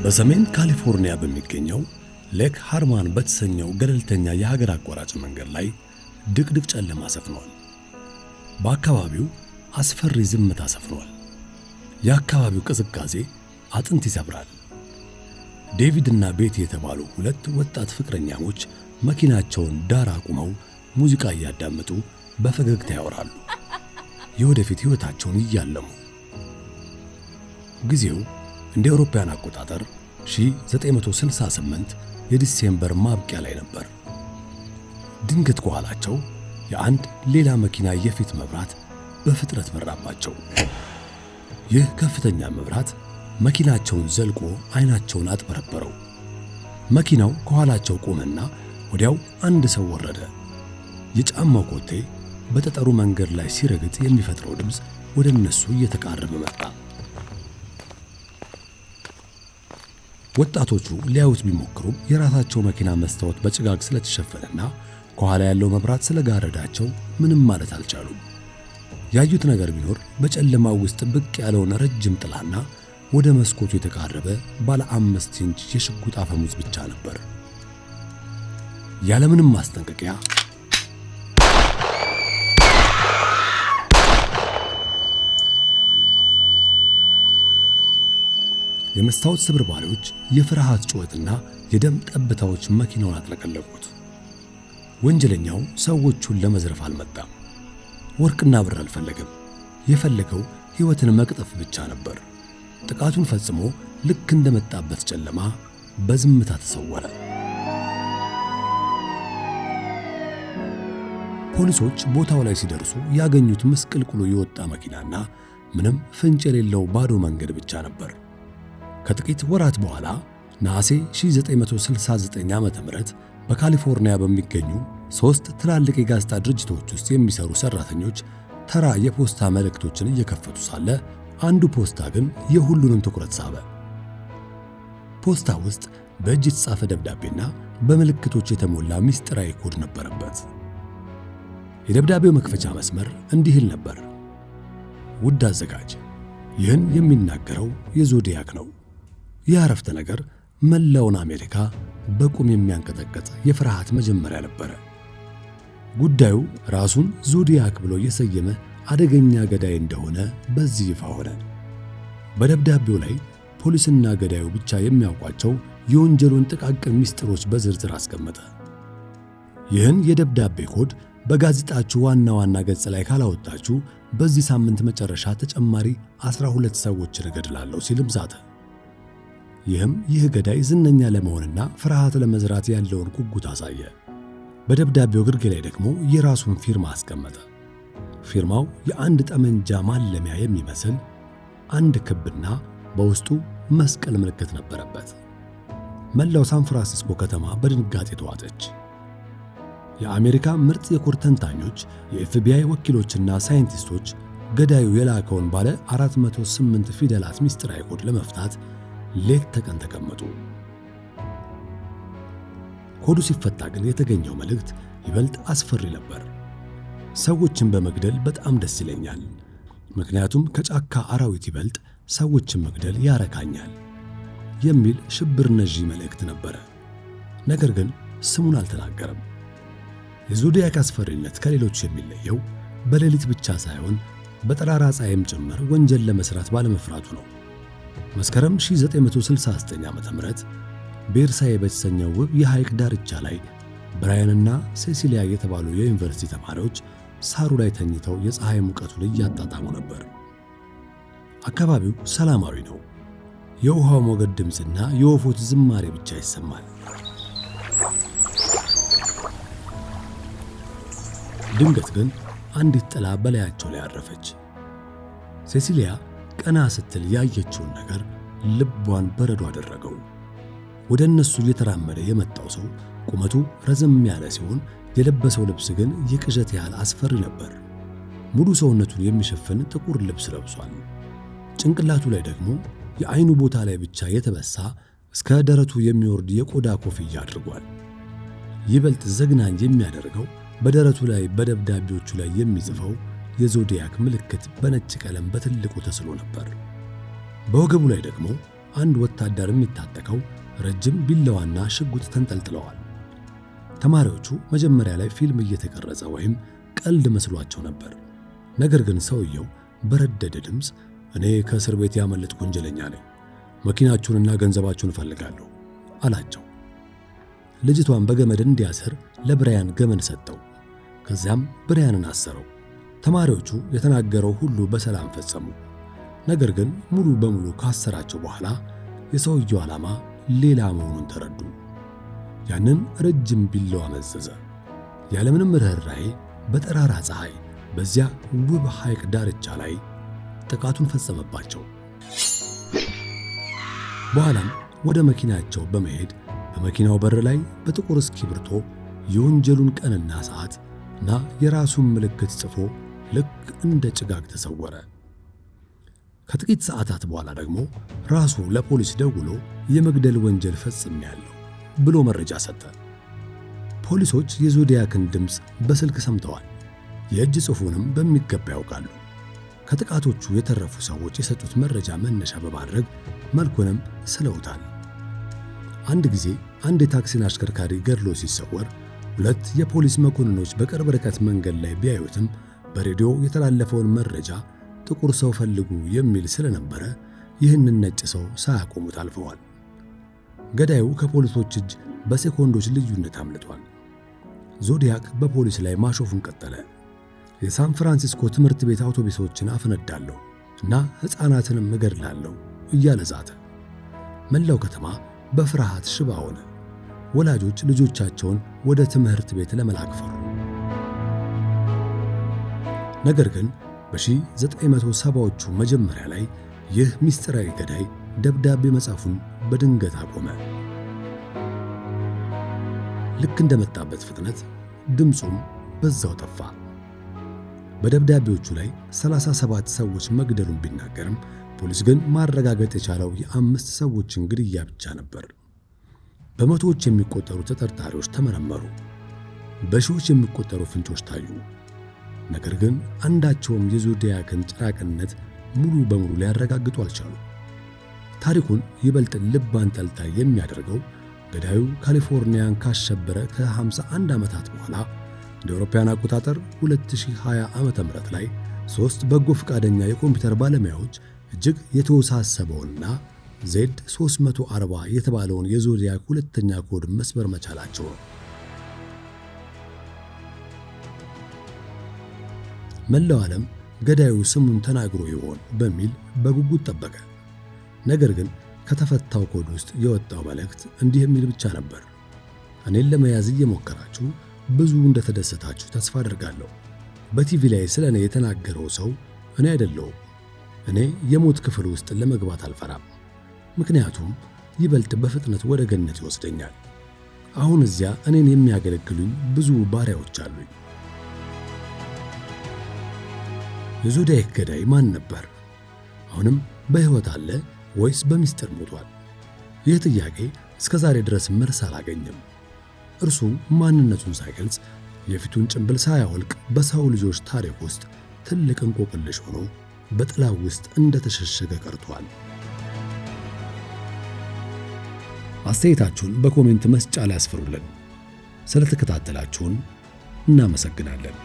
በሰሜን ካሊፎርኒያ በሚገኘው ሌክ ሃርማን በተሰኘው ገለልተኛ የሀገር አቋራጭ መንገድ ላይ ድቅድቅ ጨለማ ሰፍኗል። በአካባቢው አስፈሪ ዝምታ ሰፍኗል። የአካባቢው ቅዝቃዜ አጥንት ይሰብራል። ዴቪድ እና ቤቲ የተባሉ ሁለት ወጣት ፍቅረኛሞች መኪናቸውን ዳር አቁመው ሙዚቃ እያዳመጡ በፈገግታ ያወራሉ። የወደፊት ሕይወታቸውን እያለሙ። ጊዜው እንደ አውሮፓውያን አቆጣጠር 1968 የዲሴምበር ማብቂያ ላይ ነበር። ድንገት ከኋላቸው የአንድ ሌላ መኪና የፊት መብራት በፍጥነት በራባቸው። ይህ ከፍተኛ መብራት መኪናቸውን ዘልቆ አይናቸውን አጥበረበረው። መኪናው ከኋላቸው ቆመና ወዲያው አንድ ሰው ወረደ። የጫማው ኮቴ በጠጠሩ መንገድ ላይ ሲረግጥ የሚፈጥረው ድምፅ ወደ እነሱ እየተቃረበ መጣ። ወጣቶቹ ሊያዩት ቢሞክሩም የራሳቸው መኪና መስታወት በጭጋግ ስለተሸፈነና ከኋላ ያለው መብራት ስለጋረዳቸው ምንም ማለት አልቻሉም። ያዩት ነገር ቢኖር በጨለማው ውስጥ ብቅ ያለውን ረጅም ጥላና ወደ መስኮቱ የተቃረበ ባለ 5 ኢንች የሽጉጥ አፈሙዝ ብቻ ነበር። ያለምንም ማስጠንቀቂያ የመስታወት ስብርባሪዎች የፍርሃት ጩኸትና የደም ጠብታዎች መኪናውን አጥለቀለቁት። ወንጀለኛው ሰዎቹን ለመዝረፍ አልመጣም። ወርቅና ብር አልፈለገም። የፈለገው ሕይወትን መቅጠፍ ብቻ ነበር። ጥቃቱን ፈጽሞ ልክ እንደመጣበት ጨለማ በዝምታ ተሰወረ። ፖሊሶች ቦታው ላይ ሲደርሱ ያገኙት ምስቅልቅሉ የወጣ መኪናና ምንም ፍንጭ የሌለው ባዶ መንገድ ብቻ ነበር። ከጥቂት ወራት በኋላ ነሐሴ 1969 ዓ.ም በካሊፎርኒያ በሚገኙ 3 ትላልቅ የጋዜጣ ድርጅቶች ውስጥ የሚሰሩ ሰራተኞች ተራ የፖስታ መልእክቶችን እየከፈቱ ሳለ አንዱ ፖስታ ግን የሁሉንም ትኩረት ሳበ። ፖስታ ውስጥ በእጅ የተጻፈ ደብዳቤና በምልክቶች የተሞላ ምስጢራዊ ኮድ ነበረበት። የደብዳቤው መክፈቻ መስመር እንዲህ ይል ነበር: ውድ አዘጋጅ፣ ይህን የሚናገረው የዞዲያክ ነው። ይህ አረፍተ ነገር መላውን አሜሪካ በቁም የሚያንቀጠቀጥ የፍርሃት መጀመሪያ ነበረ። ጉዳዩ ራሱን ዞዲያክ ብሎ የሰየመ አደገኛ ገዳይ እንደሆነ በዚህ ይፋ ሆነ። በደብዳቤው ላይ ፖሊስና ገዳዩ ብቻ የሚያውቋቸው የወንጀሉን ጥቃቅን ምስጢሮች በዝርዝር አስቀመጠ። ይህን የደብዳቤ ኮድ በጋዜጣችሁ ዋና ዋና ገጽ ላይ ካላወጣችሁ በዚህ ሳምንት መጨረሻ ተጨማሪ 12 ሰዎችን እገድላለሁ ሲልም ዛተ። ይህ ገዳይ ዝነኛ ለመሆንና ፍርሃት ለመዝራት ያለውን ጉጉት አሳየ። በደብዳቤው ግርጌ ላይ ደግሞ የራሱን ፊርማ አስቀመጠ። ፊርማው የአንድ ጠመንጃ ማለሚያ የሚመስል አንድ ክብና በውስጡ መስቀል ምልክት ነበረበት። መላው ሳን ፍራንሲስኮ ከተማ በድንጋጤ ተዋጠች። የአሜሪካ ምርጥ የኮድ ተንታኞች፣ የኤፍቢአይ ወኪሎችና ሳይንቲስቶች ገዳዩ የላከውን ባለ 408 ፊደላት ምስጢራዊ ኮድ ለመፍታት ሌት ተቀን ተቀመጡ። ኮዱ ሲፈታ ግን የተገኘው መልእክት ይበልጥ አስፈሪ ነበር። ሰዎችን በመግደል በጣም ደስ ይለኛል፣ ምክንያቱም ከጫካ አራዊት ይበልጥ ሰዎችን መግደል ያረካኛል የሚል ሽብር ነዢ መልእክት ነበረ። ነገር ግን ስሙን አልተናገረም። የዞዲያክ አስፈሪነት ከሌሎች የሚለየው በሌሊት ብቻ ሳይሆን በጠራራ ፀሐይም ጭምር ወንጀል ለመስራት ባለመፍራቱ ነው። መስከረም 1969 ዓ.ም ቤርሳዬ በተሰኘው ውብ የሐይቅ ዳርቻ ላይ ብራያንና ሴሲሊያ የተባሉ የዩኒቨርሲቲ ተማሪዎች ሳሩ ላይ ተኝተው የፀሐይ ሙቀቱን እያጣጣሙ ነበር። አካባቢው ሰላማዊ ነው። የውሃው ሞገድ ድምፅና የወፎች ዝማሬ ብቻ ይሰማል። ድንገት ግን አንዲት ጥላ በላያቸው ላይ አረፈች። ሴሲሊያ ቀና ስትል ያየችውን ነገር ልቧን በረዶ አደረገው። ወደ እነሱ እየተራመደ የመጣው ሰው ቁመቱ ረዘም ያለ ሲሆን የለበሰው ልብስ ግን የቅዠት ያህል አስፈሪ ነበር። ሙሉ ሰውነቱን የሚሸፍን ጥቁር ልብስ ለብሷል። ጭንቅላቱ ላይ ደግሞ የዓይኑ ቦታ ላይ ብቻ የተበሳ እስከ ደረቱ የሚወርድ የቆዳ ኮፍያ አድርጓል። ይበልጥ ዘግናኝ የሚያደርገው በደረቱ ላይ በደብዳቤዎቹ ላይ የሚጽፈው የዞዲያክ ምልክት በነጭ ቀለም በትልቁ ተስሎ ነበር። በወገቡ ላይ ደግሞ አንድ ወታደር የሚታጠቀው ረጅም ቢላዋና ሽጉጥ ተንጠልጥለዋል። ተማሪዎቹ መጀመሪያ ላይ ፊልም እየተቀረጸ ወይም ቀልድ መስሏቸው ነበር። ነገር ግን ሰውየው በረደደ ድምፅ እኔ ከእስር ቤት ያመለጥኩ ወንጀለኛ ነኝ፣ መኪናችሁንና ገንዘባችሁን እፈልጋለሁ አላቸው። ልጅቷን በገመድ እንዲያስር ለብራያን ገመድ ሰጠው። ከዚያም ብራያንን አሰረው። ተማሪዎቹ የተናገረው ሁሉ በሰላም ፈጸሙ። ነገር ግን ሙሉ በሙሉ ካሰራቸው በኋላ የሰውየው ዓላማ ሌላ መሆኑን ተረዱ። ያንን ረጅም ቢላዋ መዘዘ። ያለምንም ርኅራኄ በጠራራ ፀሐይ በዚያ ውብ ሐይቅ ዳርቻ ላይ ጥቃቱን ፈጸመባቸው። በኋላም ወደ መኪናቸው በመሄድ በመኪናው በር ላይ በጥቁር እስክሪብቶ የወንጀሉን ቀንና ሰዓት እና የራሱን ምልክት ጽፎ ልክ እንደ ጭጋግ ተሰወረ። ከጥቂት ሰዓታት በኋላ ደግሞ ራሱ ለፖሊስ ደውሎ የመግደል ወንጀል ፈጽሜያለሁ ብሎ መረጃ ሰጠ። ፖሊሶች የዞዲያክን ድምፅ በስልክ ሰምተዋል። የእጅ ጽሑፉንም በሚገባ ያውቃሉ። ከጥቃቶቹ የተረፉ ሰዎች የሰጡት መረጃ መነሻ በማድረግ መልኩንም ስለውታል። አንድ ጊዜ አንድ የታክሲን አሽከርካሪ ገድሎ ሲሰወር ሁለት የፖሊስ መኮንኖች በቅርብ ርቀት መንገድ ላይ ቢያዩትም በሬዲዮ የተላለፈውን መረጃ ጥቁር ሰው ፈልጉ የሚል ስለነበረ ይህንን ነጭ ሰው ሳያቆሙት አልፈዋል። ገዳዩ ከፖሊሶች እጅ በሴኮንዶች ልዩነት አምልጧል። ዞዲያክ በፖሊስ ላይ ማሾፉን ቀጠለ። የሳን ፍራንሲስኮ ትምህርት ቤት አውቶቡሶችን አፈነዳለሁ እና ሕፃናትንም እገድላለሁ እያለ ዛተ። መላው ከተማ በፍርሃት ሽባ ሆነ። ወላጆች ልጆቻቸውን ወደ ትምህርት ቤት ለመላክ ፈሩ። ነገር ግን በ1970ዎቹ መጀመሪያ ላይ ይህ ምስጢራዊ ገዳይ ደብዳቤ መጻፉን በድንገት አቆመ። ልክ እንደመጣበት ፍጥነት ድምፁም በዛው ጠፋ። በደብዳቤዎቹ ላይ 37 ሰዎች መግደሉን ቢናገርም ፖሊስ ግን ማረጋገጥ የቻለው የ5 ሰዎችን ግድያ ብቻ ነበር። በመቶዎች የሚቆጠሩ ተጠርጣሪዎች ተመረመሩ። በሺዎች የሚቆጠሩ ፍንጮች ታዩ። ነገር ግን አንዳቸውም የዞዲያክን ጭራቅነት ሙሉ በሙሉ ሊያረጋግጡ አልቻሉም። ታሪኩን ይበልጥ ልብ አንጠልጣይ የሚያደርገው ገዳዩ ካሊፎርኒያን ካሸበረ ከ51 ዓመታት በኋላ እንደ አውሮፓውያን አቆጣጠር 2020 ዓመተ ምህረት ላይ 3 በጎ ፈቃደኛ የኮምፒውተር ባለሙያዎች እጅግ የተወሳሰበውና Z340 የተባለውን የዞዲያክ ሁለተኛ ኮድ መስበር መቻላቸው ነው። መላው ዓለም ገዳዩ ስሙን ተናግሮ ይሆን በሚል በጉጉት ጠበቀ። ነገር ግን ከተፈታው ኮድ ውስጥ የወጣው መልእክት እንዲህ የሚል ብቻ ነበር። እኔን ለመያዝ እየሞከራችሁ ብዙ እንደተደሰታችሁ ተስፋ አደርጋለሁ። በቲቪ ላይ ስለ እኔ የተናገረው ሰው እኔ አይደለሁም። እኔ የሞት ክፍል ውስጥ ለመግባት አልፈራም፣ ምክንያቱም ይበልጥ በፍጥነት ወደ ገነት ይወስደኛል። አሁን እዚያ እኔን የሚያገለግሉኝ ብዙ ባሪያዎች አሉኝ። የዞዲያክ ገዳይ ማን ነበር? አሁንም በሕይወት አለ ወይስ በሚስጥር ሞቷል? ይህ ጥያቄ እስከ ዛሬ ድረስ መልስ አላገኘም። እርሱ ማንነቱን ሳይገልጽ የፊቱን ጭንብል ሳያወልቅ በሰው ልጆች ታሪክ ውስጥ ትልቅ እንቆቅልሽ ሆኖ በጥላው ውስጥ እንደተሸሸገ ቀርቷል። አስተያየታችሁን በኮሜንት መስጫ ላይ አስፍሩልን። ስለተከታተላችሁን እናመሰግናለን።